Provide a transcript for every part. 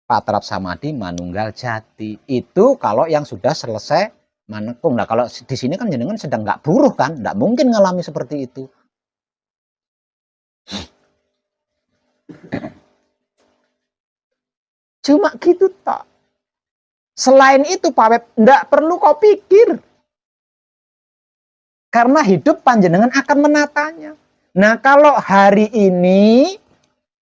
patrap samadhi manunggal jati. Itu kalau yang sudah selesai manekung. Nah kalau di sini kan jenengan sedang nggak buruh kan, nggak mungkin ngalami seperti itu. Cuma gitu tak. Selain itu Pak Web, nggak perlu kau pikir. Karena hidup panjenengan akan menatanya. Nah kalau hari ini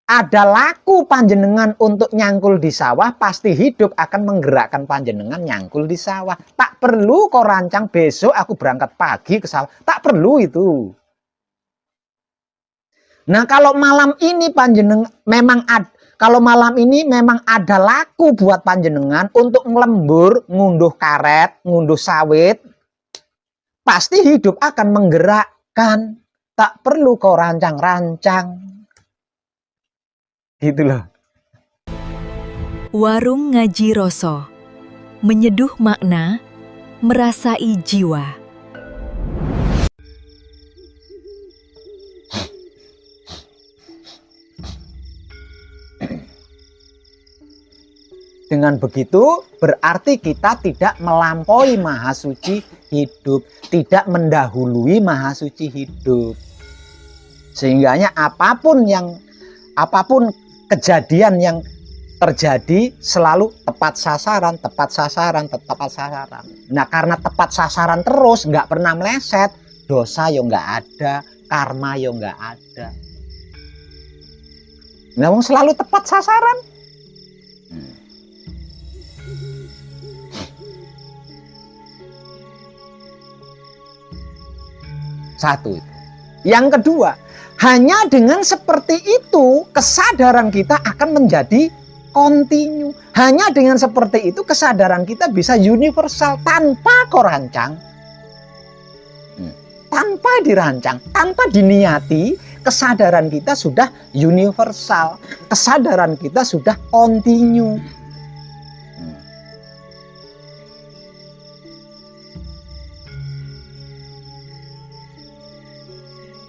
ada laku panjenengan untuk nyangkul di sawah, pasti hidup akan menggerakkan panjenengan nyangkul di sawah. Tak perlu kau rancang besok aku berangkat pagi ke sawah. Tak perlu itu. Nah kalau malam ini panjenengan memang ada laku buat panjenengan untuk ngelembur, ngunduh karet, ngunduh sawit, pasti hidup akan menggerakkan. Tak perlu kau rancang-rancang. Gitu loh. Warung Ngaji Roso, menyeduh makna, merasai jiwa. Dengan begitu berarti kita tidak melampaui Maha Suci hidup, tidak mendahului Maha Suci hidup. Sehingganya apapun kejadian yang terjadi selalu tepat sasaran. Nah karena tepat sasaran terus, nggak pernah meleset, dosa yo nggak ada, karma yo nggak ada. Nah selalu tepat sasaran. Satu. Yang kedua, hanya dengan seperti itu kesadaran kita akan menjadi kontinu. Hanya dengan seperti itu kesadaran kita bisa universal tanpa kau rancang. Tanpa dirancang, tanpa diniati, kesadaran kita sudah universal. Kesadaran kita sudah kontinu.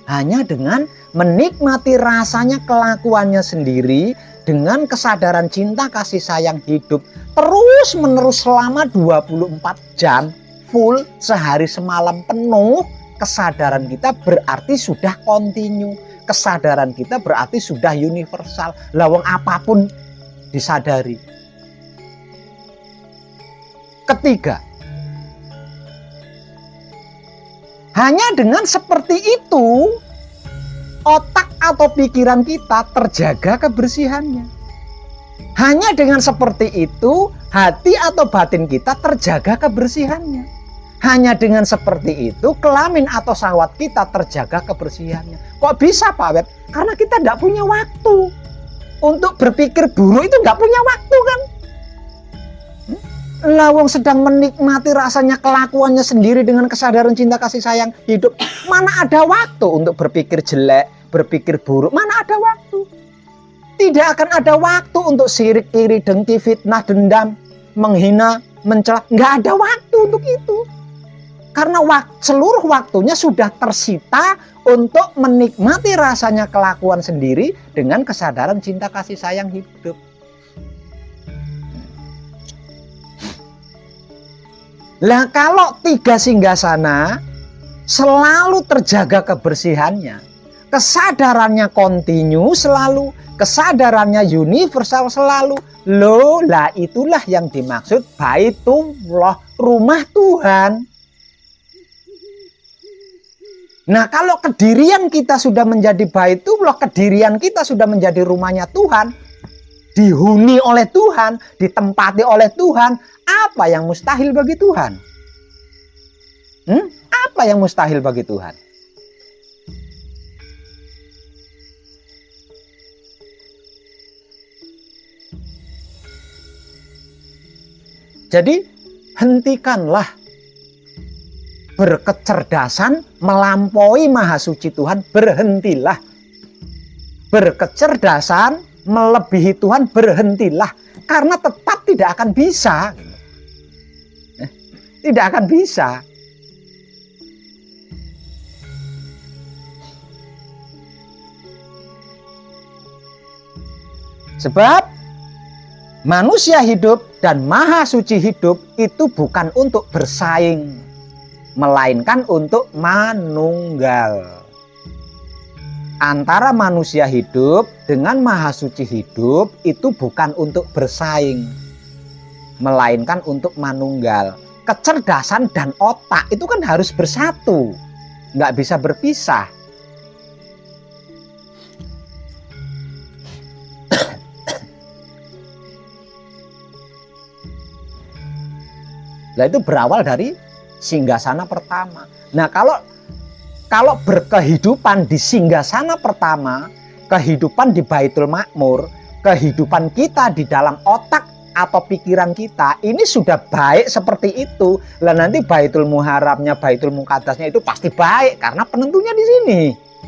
Hanya dengan menikmati rasanya kelakuannya sendiri, dengan kesadaran cinta kasih sayang hidup terus menerus selama 24 jam full, sehari semalam penuh, kesadaran kita berarti sudah kontinu. Kesadaran kita berarti sudah universal. Lawang apapun disadari. Ketiga, hanya dengan seperti itu, otak atau pikiran kita terjaga kebersihannya. Hanya dengan seperti itu, hati atau batin kita terjaga kebersihannya. Hanya dengan seperti itu, kelamin atau syahwat kita terjaga kebersihannya. Kok bisa Pak Web? Karena kita tidak punya waktu. Untuk berpikir buruk itu nggak punya waktu kan? Lawang sedang menikmati rasanya kelakuannya sendiri dengan kesadaran cinta kasih sayang hidup. Mana ada waktu untuk berpikir jelek, berpikir buruk? Mana ada waktu? Tidak akan ada waktu untuk sirik, iri, dengki, fitnah, dendam, menghina, mencela. Nggak ada waktu untuk itu. Karena seluruh waktunya sudah tersita untuk menikmati rasanya kelakuan sendiri dengan kesadaran cinta kasih sayang hidup. Lah kalau tiga singgasana selalu terjaga kebersihannya, kesadarannya kontinu selalu, kesadarannya universal selalu, loh lah itulah yang dimaksud Baitullah, rumah Tuhan. Nah kalau kedirian kita sudah menjadi Baitullah, kedirian kita sudah menjadi rumahnya Tuhan, dihuni oleh Tuhan, ditempati oleh Tuhan, apa yang mustahil bagi Tuhan? Apa yang mustahil bagi Tuhan? Jadi hentikanlah berkecerdasan melampaui Maha Suci Tuhan, berhentilah. Berkecerdasan melebihi Tuhan, berhentilah. Karena tetap tidak akan bisa. Tidak akan bisa. Sebab Manusia hidup dan Maha Suci hidup itu bukan untuk bersaing, melainkan untuk manunggal. Antara manusia hidup dengan Maha Suci hidup itu bukan untuk bersaing, melainkan untuk manunggal. Kecerdasan dan otak itu kan harus bersatu, nggak bisa berpisah. Nah, itu berawal dari singgasana pertama. Nah, kalau berkehidupan di singgasana pertama, kehidupan di Baitul Makmur, kehidupan kita di dalam otak atau pikiran kita ini sudah baik seperti itu, lah nanti Baitul Muharramnya, Baitul Muqaddasnya itu pasti baik karena penentunya di sini.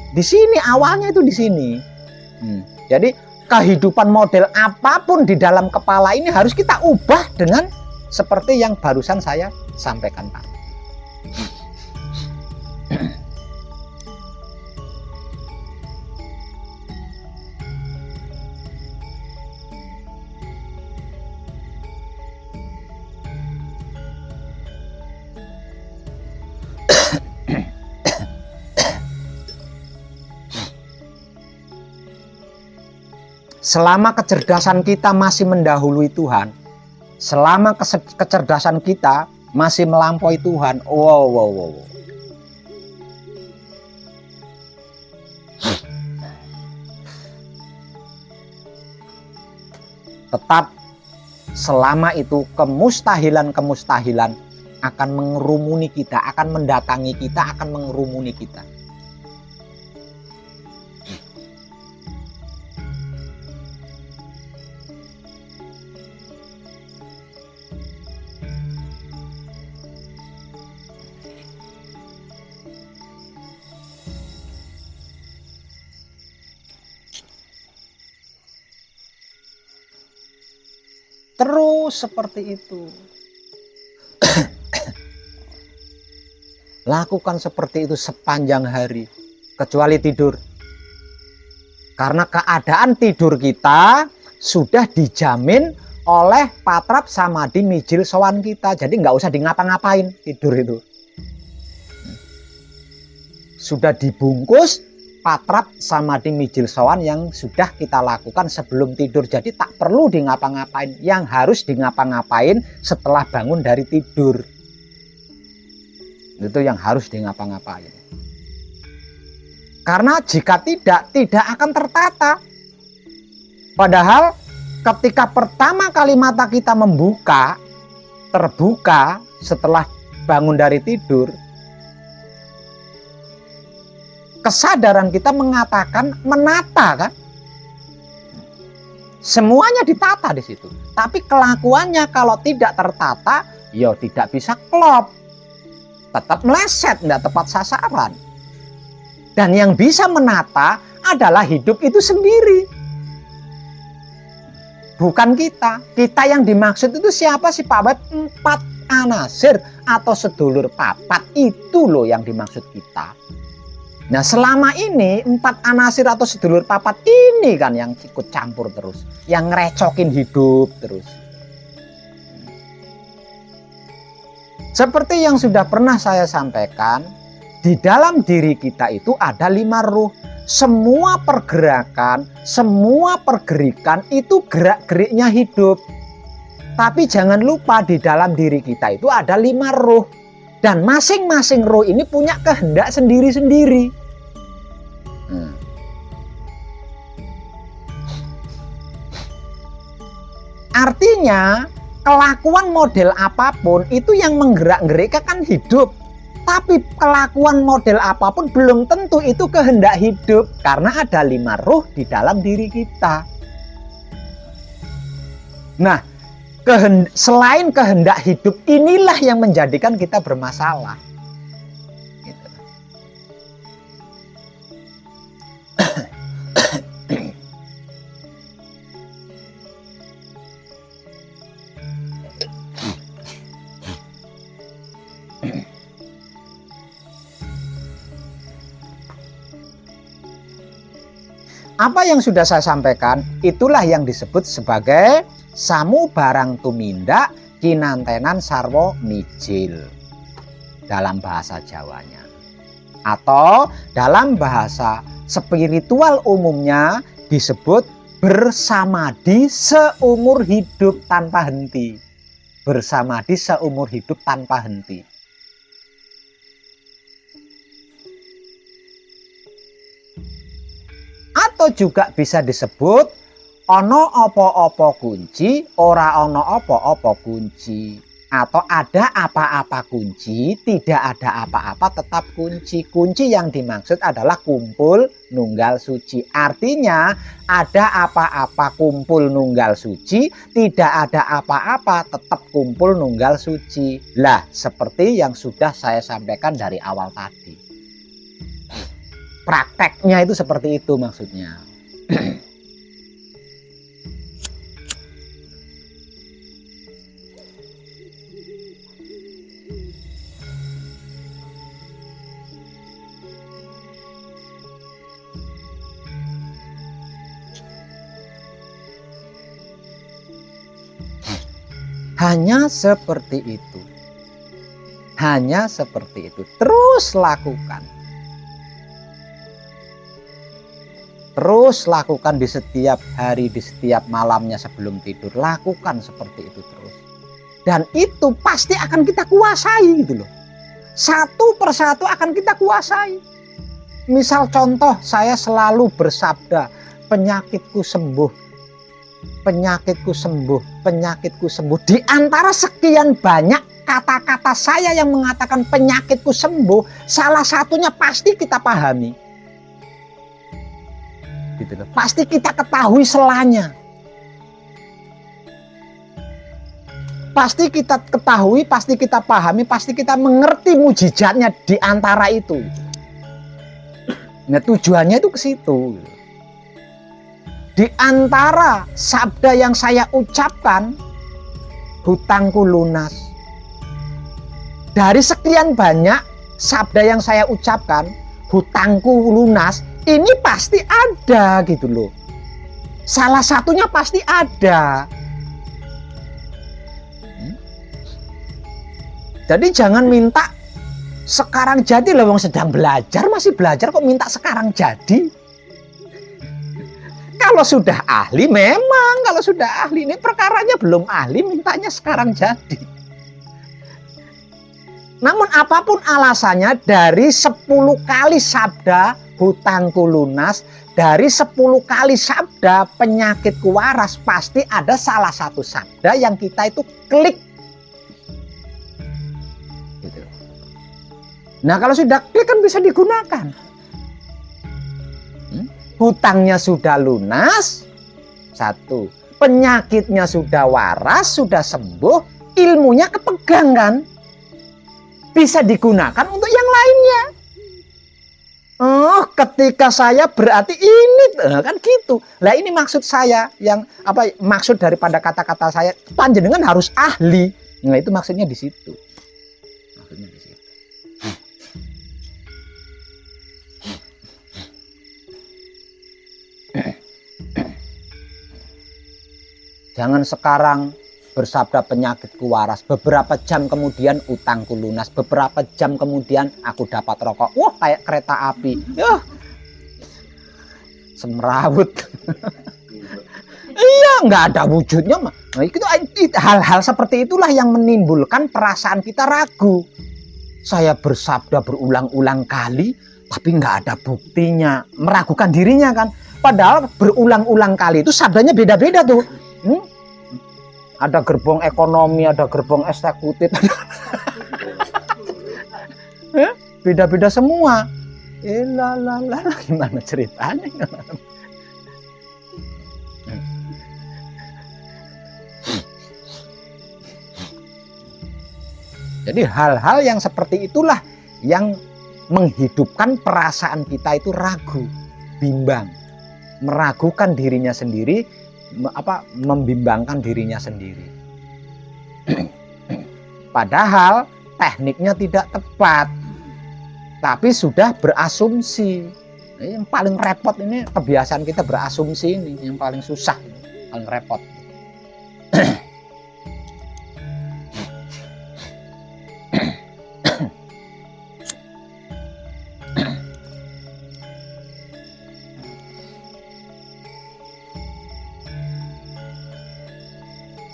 Di sini awalnya itu di sini. Jadi kehidupan model apapun di dalam kepala ini harus kita ubah dengan seperti yang barusan saya sampaikan Pak. Selama kecerdasan kita masih mendahului Tuhan, selama kecerdasan kita masih melampaui Tuhan, wow. Tetap selama itu kemustahilan akan mengerumuni kita, akan mendatangi kita, akan mengerumuni kita. Terus seperti itu. Lakukan seperti itu sepanjang hari, kecuali tidur. Karena keadaan tidur kita sudah dijamin oleh patrap samadhi mijil sowan kita. Jadi nggak usah di ngapa-ngapain tidur itu. Sudah dibungkus patrap samadhi mijil sowan yang sudah kita lakukan sebelum tidur. Jadi tak perlu di ngapa-ngapain. Yang harus di ngapa-ngapain setelah bangun dari tidur. Itu yang harus di ngapa-ngapain. Karena jika tidak akan tertata. Padahal ketika pertama kali mata kita terbuka setelah bangun dari tidur, kesadaran kita mengatakan menata kan, semuanya ditata di situ. Tapi kelakuannya kalau tidak tertata, ya tidak bisa klop, tetap meleset, tidak tepat sasaran. Dan yang bisa menata adalah hidup itu sendiri, bukan kita. Kita yang dimaksud itu siapa sih Pak Web? 4 anasir atau sedulur papat, itu loh yang dimaksud kita. Nah selama ini 4 anasir atau sedulur papat ini kan yang ikut campur terus, yang ngerecokin hidup terus. Seperti yang sudah pernah saya sampaikan, di dalam diri kita itu ada 5 ruh. Semua pergerakan, semua pergerikan itu gerak-geriknya hidup. Tapi jangan lupa di dalam diri kita itu ada 5 ruh. Dan masing-masing roh ini punya kehendak sendiri-sendiri. Artinya, kelakuan model apapun itu yang menggerak-gerikkan hidup. Tapi kelakuan model apapun belum tentu itu kehendak hidup. Karena ada 5 ruh di dalam diri kita. Nah, selain kehendak hidup inilah yang menjadikan kita bermasalah. Gitu. Apa yang sudah saya sampaikan itulah yang disebut sebagai samu barang tumindak kinantenan sarwo mijil dalam bahasa Jawanya. Atau dalam bahasa spiritual umumnya disebut bersamadi seumur hidup tanpa henti. Bersamadi seumur hidup tanpa henti. Atau juga bisa disebut ono opo-opo kunci, ora ono opo-opo kunci. Atau ada apa-apa kunci, tidak ada apa-apa tetap kunci. Kunci yang dimaksud adalah kumpul nunggal suci. Artinya ada apa-apa kumpul nunggal suci, tidak ada apa-apa tetap kumpul nunggal suci. Lah, seperti yang sudah saya sampaikan dari awal tadi. Prakteknya itu seperti itu maksudnya. Hanya seperti itu. Hanya seperti itu. Terus lakukan. Terus lakukan di setiap hari, di setiap malamnya sebelum tidur. Lakukan seperti itu terus. Dan itu pasti akan kita kuasai gitu loh. Satu persatu akan kita kuasai. Misal contoh, saya selalu bersabda, penyakitku sembuh. Penyakitku sembuh, penyakitku sembuh. Di antara sekian banyak kata-kata saya yang mengatakan penyakitku sembuh, salah satunya pasti kita pahami. Gitu loh. Pasti kita ketahui selanya. Pasti kita ketahui, pasti kita pahami, pasti kita mengerti mujizatnya di antara itu. Nah, tujuannya itu ke situ. Di antara sabda yang saya ucapkan, hutangku lunas. Dari sekian banyak sabda yang saya ucapkan, hutangku lunas, ini pasti ada gitu loh. Salah satunya pasti ada. Jadi jangan minta sekarang jadi loh, wong sedang belajar, masih belajar kok minta sekarang jadi. Kalau sudah ahli memang, kalau sudah ahli, ini perkaranya belum ahli, mintanya sekarang jadi. Namun apapun alasannya, dari 10 kali sabda hutangku lunas, dari 10 kali sabda penyakitku waras, pasti ada salah satu sabda yang kita itu klik. Gitu. Nah kalau sudah klik kan bisa digunakan. Hutangnya sudah lunas, satu. Penyakitnya sudah waras, sudah sembuh, ilmunya kepegang kan. Bisa digunakan untuk yang lainnya. Oh, ketika saya berarti ini kan gitu. Lah ini maksud saya, yang apa maksud daripada kata-kata saya, panjenengan harus ahli. Nah itu maksudnya di situ. Maksudnya di situ. Jangan sekarang bersabda penyakitku waras, beberapa jam kemudian utangku lunas, beberapa jam kemudian aku dapat rokok. Wah, kayak kereta api. Semrawut. Iya, nggak ada wujudnya. Nah, itu hal-hal seperti itulah yang menimbulkan perasaan kita ragu. Saya bersabda berulang-ulang kali, tapi nggak ada buktinya. Meragukan dirinya kan. Padahal berulang-ulang kali itu sabdanya beda-beda tuh. Ada gerbong ekonomi, ada gerbong eksekutif. Beda-beda semua. Gimana ceritanya? Jadi hal-hal yang seperti itulah yang menghidupkan perasaan kita itu ragu, bimbang, meragukan dirinya sendiri, membimbangkan dirinya sendiri. Padahal tekniknya tidak tepat, tapi sudah berasumsi. Yang paling repot ini kebiasaan kita berasumsi ini, yang paling susah, paling repot.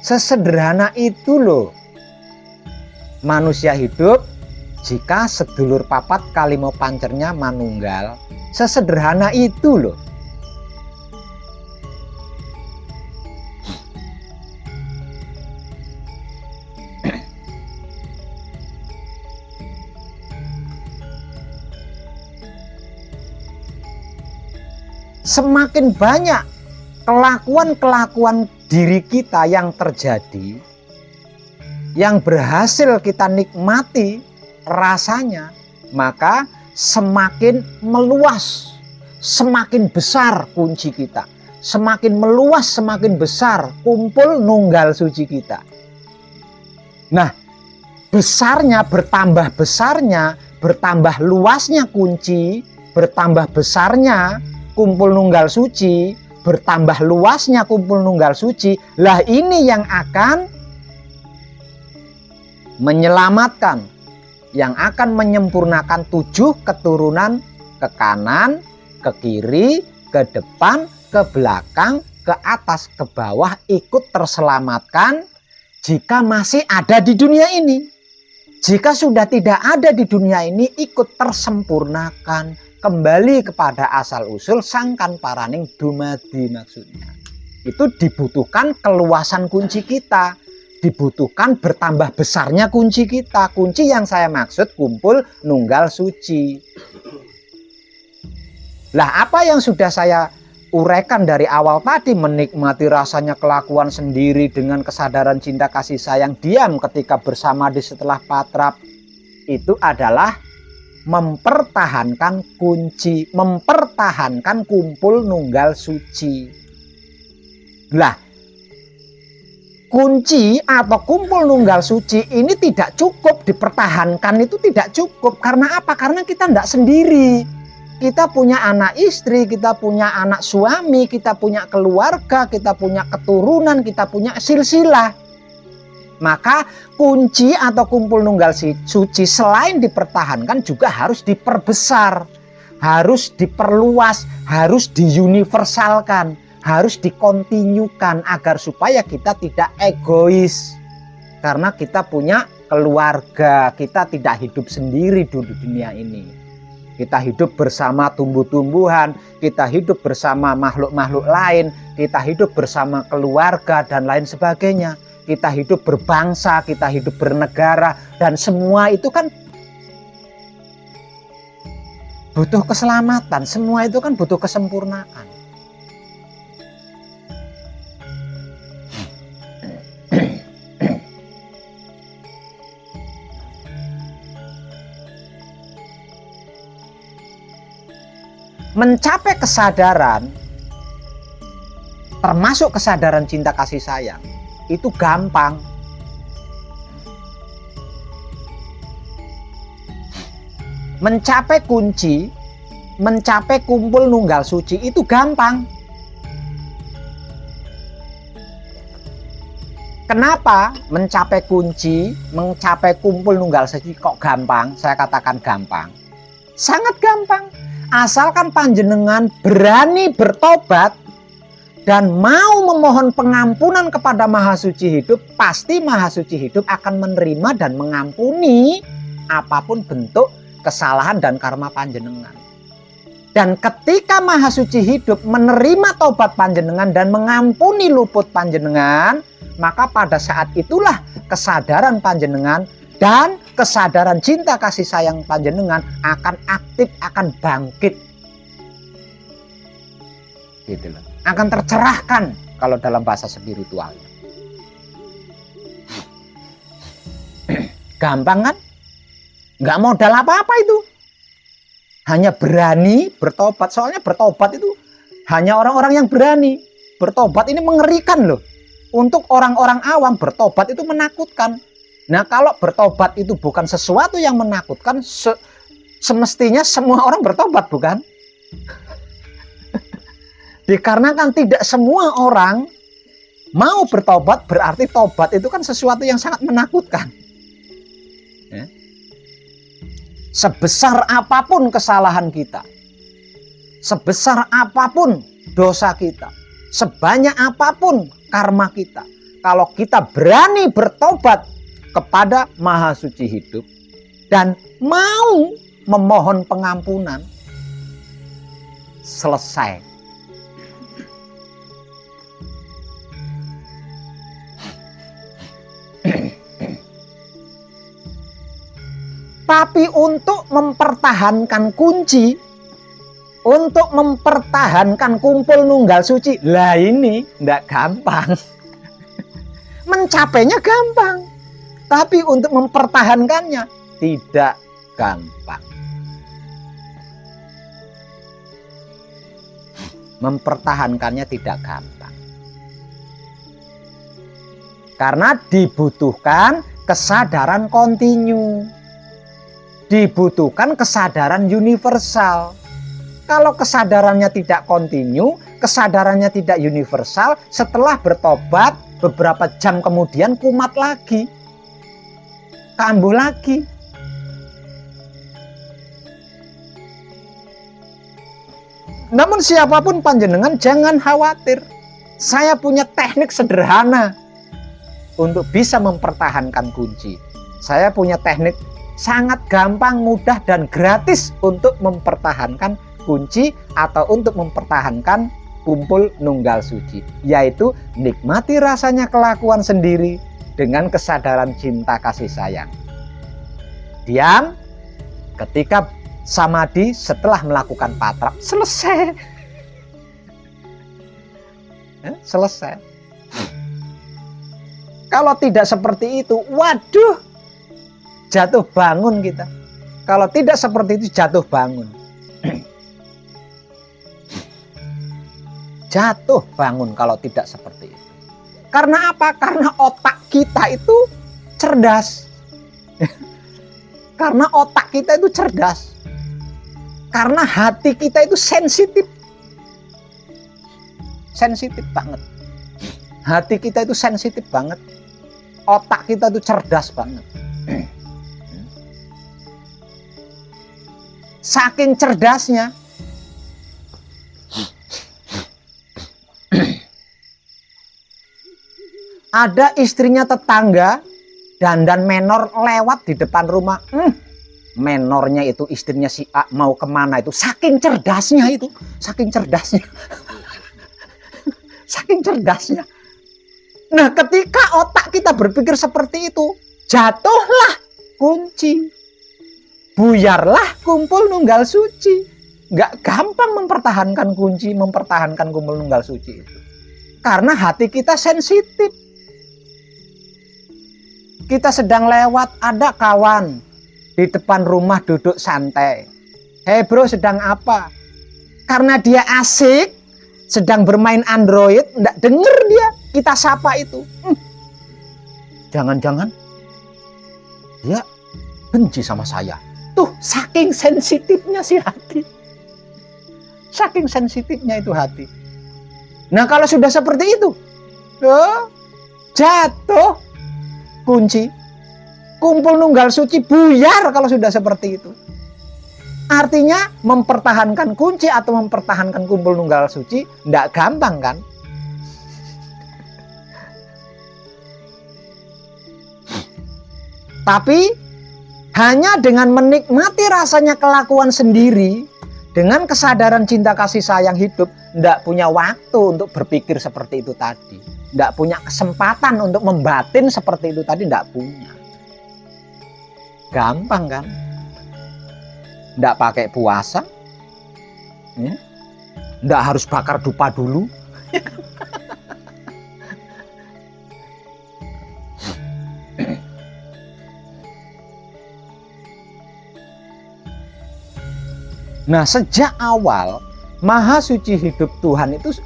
Sesederhana itu loh manusia hidup jika sedulur papat kalimo pancernya manunggal. Sesederhana itu loh. Semakin banyak kelakuan-kelakuan diri kita yang terjadi, yang berhasil kita nikmati rasanya, maka semakin meluas, semakin besar kunci kita. Semakin meluas, semakin besar kumpul nunggal suci kita. Nah, bertambah luasnya kunci, bertambah besarnya kumpul nunggal suci, bertambah luasnya kumpul nunggal suci, lah ini yang akan menyelamatkan, yang akan menyempurnakan 7 keturunan ke kanan, ke kiri, ke depan, ke belakang, ke atas, ke bawah, ikut terselamatkan jika masih ada di dunia ini. Jika sudah tidak ada di dunia ini, ikut tersempurnakan, kembali kepada asal-usul sangkan paraning dumadi maksudnya. Itu dibutuhkan keluasan kunci kita, dibutuhkan bertambah besarnya kunci kita. Kunci yang saya maksud kumpul nunggal suci. Lah apa yang sudah saya uraikan dari awal tadi, menikmati rasanya kelakuan sendiri dengan kesadaran cinta kasih sayang diam ketika bersama di setelah patrap, itu adalah mempertahankan kunci, mempertahankan kumpul nunggal suci. Lah, kunci atau kumpul nunggal suci ini tidak cukup dipertahankan, itu tidak cukup. Karena apa? Karena kita tidak sendiri. Kita punya anak istri, kita punya anak suami, kita punya keluarga, kita punya keturunan, kita punya silsilah. Maka kunci atau kumpul nunggal suci selain dipertahankan juga harus diperbesar, harus diperluas, harus diuniversalkan, harus dikontinyukan agar supaya kita tidak egois. Karena kita punya keluarga, kita tidak hidup sendiri di dunia ini. Kita hidup bersama tumbuh-tumbuhan, kita hidup bersama makhluk-makhluk lain, kita hidup bersama keluarga dan lain sebagainya. Kita hidup berbangsa, kita hidup bernegara, dan semua itu kan butuh keselamatan, semua itu kan butuh kesempurnaan. Mencapai kesadaran, termasuk kesadaran cinta kasih sayang, itu gampang. Mencapai kunci, mencapai kumpul nunggal suci itu gampang. Kenapa mencapai kunci, mencapai kumpul nunggal suci kok gampang? Saya katakan gampang. Sangat gampang. Asalkan panjenengan berani bertobat dan mau memohon pengampunan kepada Maha Suci Hidup, pasti Maha Suci Hidup akan menerima dan mengampuni apapun bentuk kesalahan dan karma panjenengan. Dan ketika Maha Suci Hidup menerima tobat panjenengan dan mengampuni luput panjenengan, maka pada saat itulah kesadaran panjenengan dan kesadaran cinta kasih sayang panjenengan akan aktif, akan bangkit. Gitu loh. Akan tercerahkan kalau dalam bahasa spiritual. Gampang kan? Nggak modal apa-apa itu. Hanya berani bertobat. Soalnya bertobat itu hanya orang-orang yang berani. Bertobat ini mengerikan loh. Untuk orang-orang awam bertobat itu menakutkan. Nah kalau bertobat itu bukan sesuatu yang menakutkan, semestinya semua orang bertobat, bukan? Dikarenakan tidak semua orang mau bertobat, berarti tobat itu kan sesuatu yang sangat menakutkan. Ya. Sebesar apapun kesalahan kita, sebesar apapun dosa kita, sebanyak apapun karma kita, kalau kita berani bertobat kepada Maha Suci hidup dan mau memohon pengampunan, selesai. Tapi untuk mempertahankan kunci, untuk mempertahankan kumpul nunggal suci, lah ini enggak gampang. Mencapainya gampang, tapi untuk mempertahankannya tidak gampang. Mempertahankannya tidak gampang. Karena dibutuhkan kesadaran kontinu. Dibutuhkan kesadaran universal. Kalau kesadarannya tidak kontinu, kesadarannya tidak universal, setelah bertobat beberapa jam kemudian kumat lagi, kambuh lagi. Namun siapapun panjenengan jangan khawatir. Saya punya teknik sederhana untuk bisa mempertahankan kunci. Saya punya teknik sangat gampang, mudah, dan gratis untuk mempertahankan kunci atau untuk mempertahankan kumpul nunggal suci, yaitu nikmati rasanya kelakuan sendiri dengan kesadaran cinta kasih sayang. Diam ketika samadhi setelah melakukan patra, selesai. Selesai. Kalau tidak seperti itu, waduh, jatuh bangun kita. Kalau tidak seperti itu, jatuh bangun. Jatuh bangun kalau tidak seperti itu. Karena apa? Karena otak kita itu cerdas. Karena otak kita itu cerdas. Karena hati kita itu sensitif. Sensitif banget. Hati kita itu sensitif banget. Otak kita itu cerdas banget. Saking cerdasnya, ada istrinya tetangga dandan menor lewat di depan rumah. Menornya itu istrinya si A mau kemana itu. Saking cerdasnya itu. Saking cerdasnya. Saking cerdasnya. Nah, ketika otak kita berpikir seperti itu, jatuhlah kunci. Buyarlah kumpul nunggal suci. Gak gampang mempertahankan kunci, mempertahankan kumpul nunggal suci itu. Karena hati kita sensitif. Kita sedang lewat, ada kawan di depan rumah duduk santai. Hei bro, sedang apa? Karena dia asik, sedang bermain Android, enggak denger dia kita sapa itu. Jangan-jangan dia benci sama saya. Tuh, saking sensitifnya si hati. Saking sensitifnya itu hati. Nah, kalau sudah seperti itu, jatuh kunci. Kumpul nunggal suci buyar kalau sudah seperti itu. Artinya mempertahankan kunci atau mempertahankan kumpul nunggal suci tidak gampang kan? Tapi hanya dengan menikmati rasanya kelakuan sendiri, dengan kesadaran cinta kasih sayang hidup, tidak punya waktu untuk berpikir seperti itu tadi. Tidak punya kesempatan untuk membatin seperti itu tadi, tidak punya. Gampang kan? Tidak pakai puasa, tidak harus bakar dupa dulu. Nah, sejak awal Maha Suci hidup Tuhan itu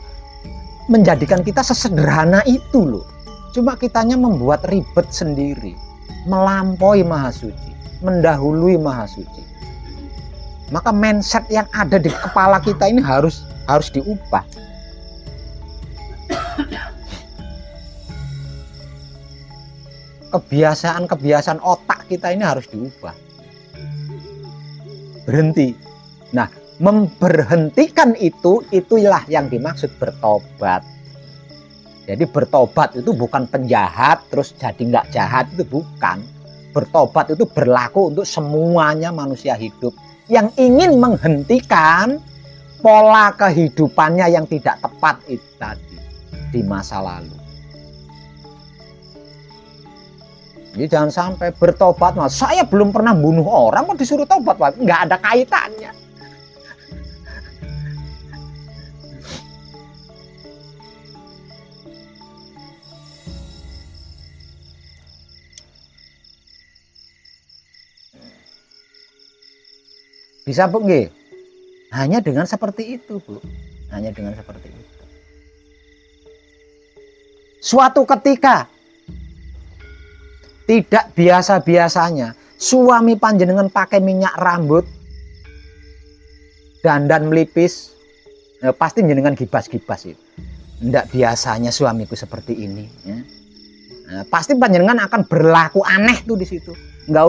menjadikan kita sesederhana itu loh. Cuma kitanya membuat ribet sendiri, melampaui Maha Suci, mendahului Maha Suci. Maka mindset yang ada di kepala kita ini harus diubah. Kebiasaan otak kita ini harus diubah. Berhenti. Nah, memberhentikan itulah yang dimaksud bertobat. Jadi bertobat itu bukan penjahat terus jadi nggak jahat, itu bukan. Bertobat itu berlaku untuk semuanya manusia hidup yang ingin menghentikan pola kehidupannya yang tidak tepat itu tadi di masa lalu. Jadi jangan sampai bertobat, mas saya belum pernah bunuh orang kok disuruh tobat, Pak. Nggak ada kaitannya. Bisa Bu nggih? Hanya dengan seperti itu, Bu. Hanya dengan seperti itu. Suatu ketika tidak biasa-biasanya suami panjenengan pakai minyak rambut, dandan melipis, pasti jenengan gibas-gibas itu. Tidak biasanya suamiku seperti ini. Ya. Pasti panjenengan akan berlaku aneh tuh di situ. Nggak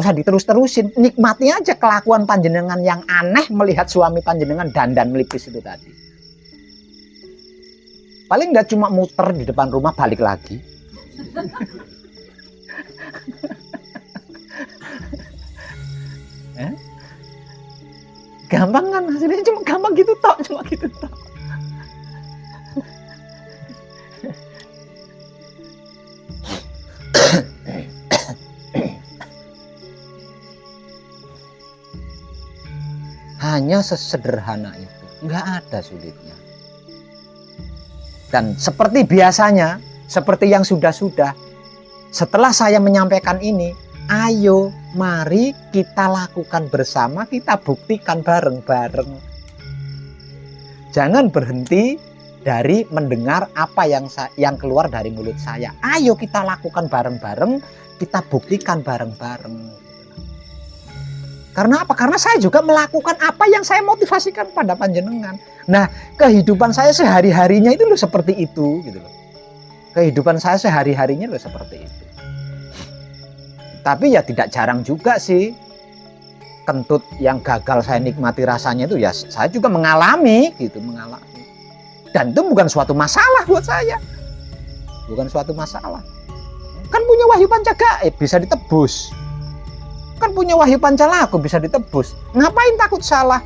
usah diterus-terusin, nikmati aja kelakuan panjenengan yang aneh melihat suami panjenengan dandan melipis itu tadi. Paling nggak cuma muter di depan rumah balik lagi. Gampang kan hasilnya, cuma gampang gitu tok, cuma gitu tok. Hanya sesederhana itu, nggak ada sulitnya. Dan seperti biasanya, seperti yang sudah-sudah, setelah saya menyampaikan ini, ayo mari kita lakukan bersama, kita buktikan bareng-bareng. Jangan berhenti dari mendengar apa yang keluar dari mulut saya. Ayo kita lakukan bareng-bareng, kita buktikan bareng-bareng. Karena apa? Karena saya juga melakukan apa yang saya motivasikan pada panjenengan. Nah, kehidupan saya sehari-harinya itu loh seperti itu, gitu loh. Kehidupan saya sehari-harinya loh seperti itu. Tapi ya tidak jarang juga sih kentut yang gagal saya nikmati rasanya itu ya saya juga mengalami gitu, mengalami. Dan itu bukan suatu masalah buat saya. Bukan suatu masalah. Kan punya wahyu pancagaib bisa ditebus. Kan punya wahyu pancalaku bisa ditebus. Ngapain takut salah?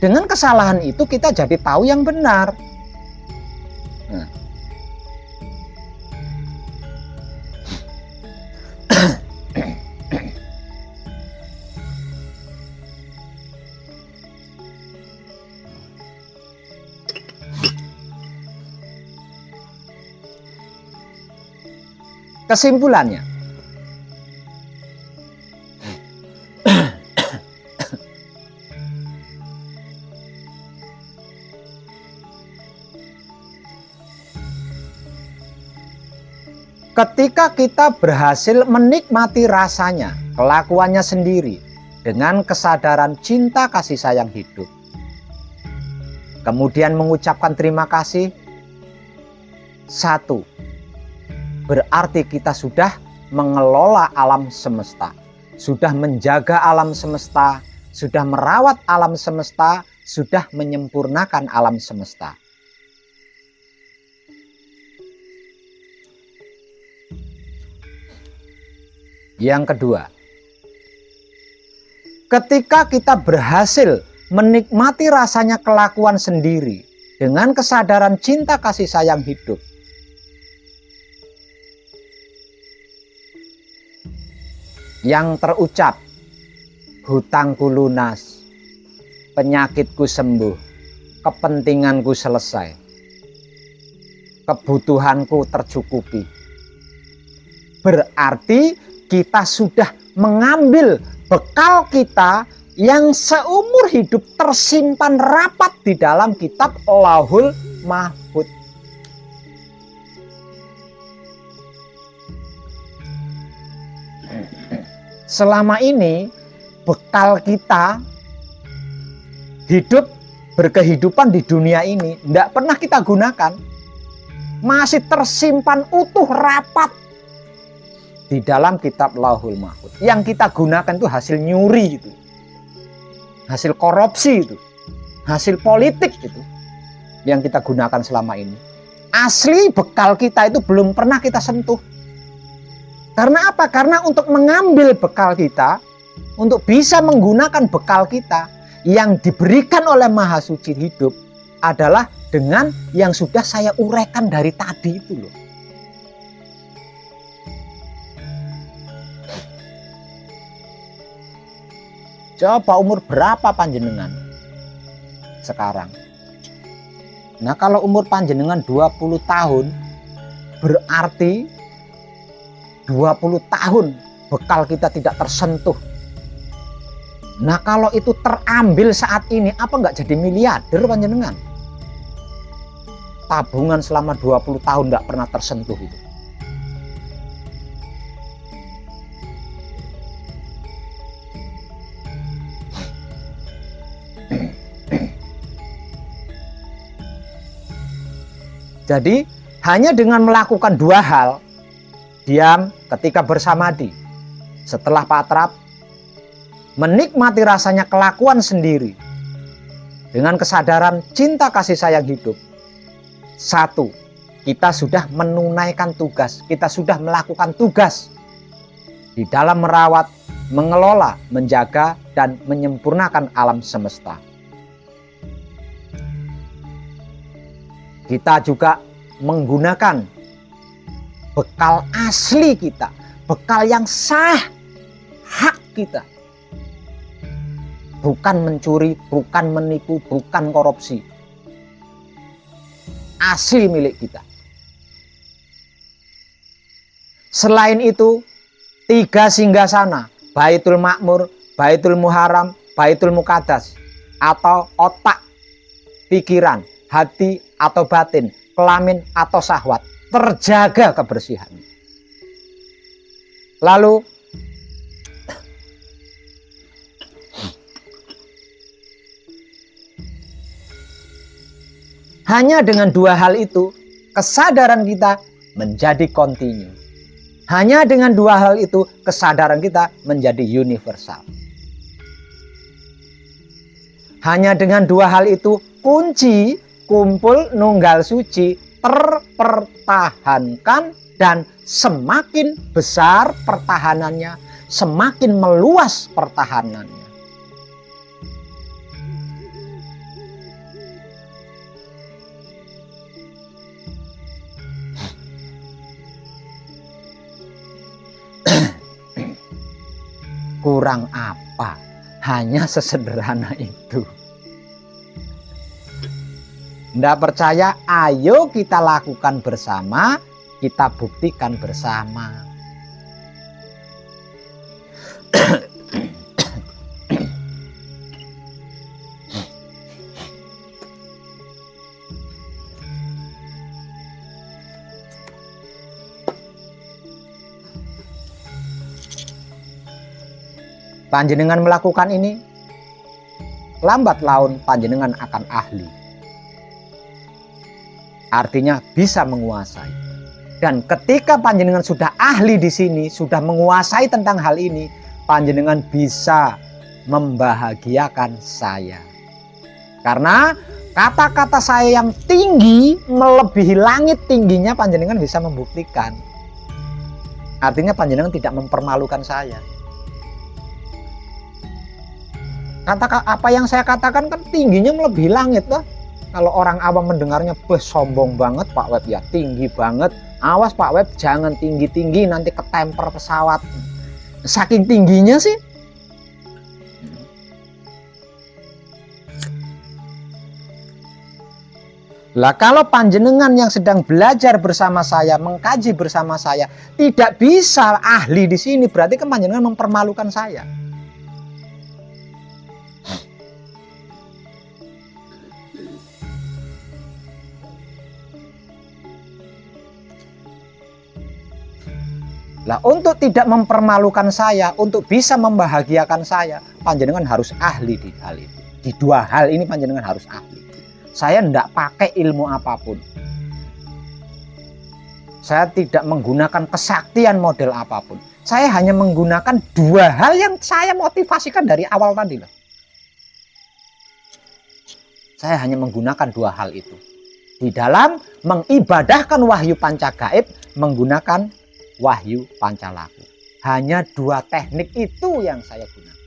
Dengan kesalahan itu kita jadi tahu yang benar. Nah. Kesimpulannya, ketika kita berhasil menikmati rasanya, kelakuannya sendiri, dengan kesadaran cinta kasih sayang hidup, kemudian mengucapkan terima kasih, satu, berarti kita sudah mengelola alam semesta, sudah menjaga alam semesta, sudah merawat alam semesta, sudah menyempurnakan alam semesta. Yang kedua, ketika kita berhasil menikmati rasanya kelakuan sendiri dengan kesadaran cinta kasih sayang hidup, yang terucap, hutangku lunas, penyakitku sembuh, kepentinganku selesai, kebutuhanku tercukupi. Berarti kita sudah mengambil bekal kita yang seumur hidup tersimpan rapat di dalam kitab Lauhul Mahfuz. Selama ini bekal kita hidup berkehidupan di dunia ini tidak pernah kita gunakan, masih tersimpan utuh rapat di dalam kitab Lauhul Mahfuz. Yang kita gunakan itu hasil nyuri itu, hasil korupsi itu, hasil politik itu yang kita gunakan selama ini. asli bekal kita itu belum pernah kita sentuh. Karena apa? Karena untuk mengambil bekal kita, untuk bisa menggunakan bekal kita yang diberikan oleh Maha Suci hidup adalah dengan yang sudah saya uraikan dari tadi itu loh. Coba umur berapa panjenengan sekarang? Nah, kalau umur panjenengan 20 tahun, berarti 20 tahun bekal kita tidak tersentuh. Nah, kalau itu terambil saat ini, apa nggak jadi miliarder panjenengan? Tabungan selama 20 tahun nggak pernah tersentuh itu. Jadi hanya dengan melakukan dua hal, diam ketika bersamadi, setelah patrap, menikmati rasanya kelakuan sendiri, dengan kesadaran cinta kasih sayang hidup. Satu, kita sudah menunaikan tugas, kita sudah melakukan tugas di dalam merawat, mengelola, menjaga, dan menyempurnakan alam semesta. Kita juga menggunakan bekal asli kita, bekal yang sah, hak kita. Bukan mencuri, bukan menipu, bukan korupsi. Asli milik kita. Selain itu, 3 singgasana, Baitul Makmur, Baitul Muharram, Baitul Muqaddas, atau otak, pikiran, hati atau batin, kelamin atau syahwat, terjaga kebersihan. Lalu hanya dengan dua hal itu, kesadaran kita menjadi kontinu. Hanya dengan dua hal itu, kesadaran kita menjadi universal. Hanya dengan dua hal itu, kunci kumpul nunggal suci terpertahankan, dan semakin besar pertahanannya, semakin meluas pertahanannya. Kurang apa? Hanya sesederhana itu. Tidak percaya? Ayo kita lakukan bersama, kita buktikan bersama. Panjenengan melakukan ini, lambat laun panjenengan akan ahli. Artinya bisa menguasai. Dan ketika panjenengan sudah ahli di sini, sudah menguasai tentang hal ini, panjenengan bisa membahagiakan saya. Karena kata-kata saya yang tinggi melebihi langit tingginya, panjenengan bisa membuktikan. Artinya panjenengan tidak mempermalukan saya. Apa yang saya katakan kan tingginya melebihi langit lah. Kalau orang awam mendengarnya, sombong banget Pak Web ya, tinggi banget. Awas Pak Web, jangan tinggi-tinggi nanti ketemper pesawat. Saking tingginya sih. Lah kalau panjenengan yang sedang belajar bersama saya, mengkaji bersama saya, tidak bisa ahli di sini, berarti kan panjenengan mempermalukan saya. Lah untuk tidak mempermalukan saya, untuk bisa membahagiakan saya, panjenengan harus ahli di hal itu. Di dua hal ini panjenengan harus ahli. Saya tidak pakai ilmu apapun. Saya tidak menggunakan kesaktian model apapun. Saya hanya menggunakan dua hal yang saya motivasikan dari awal tadi loh. Saya hanya menggunakan dua hal itu. di dalam mengibadahkan wahyu pancagaib menggunakan wahyu pancalaku. Hanya 2 teknik itu yang saya gunakan.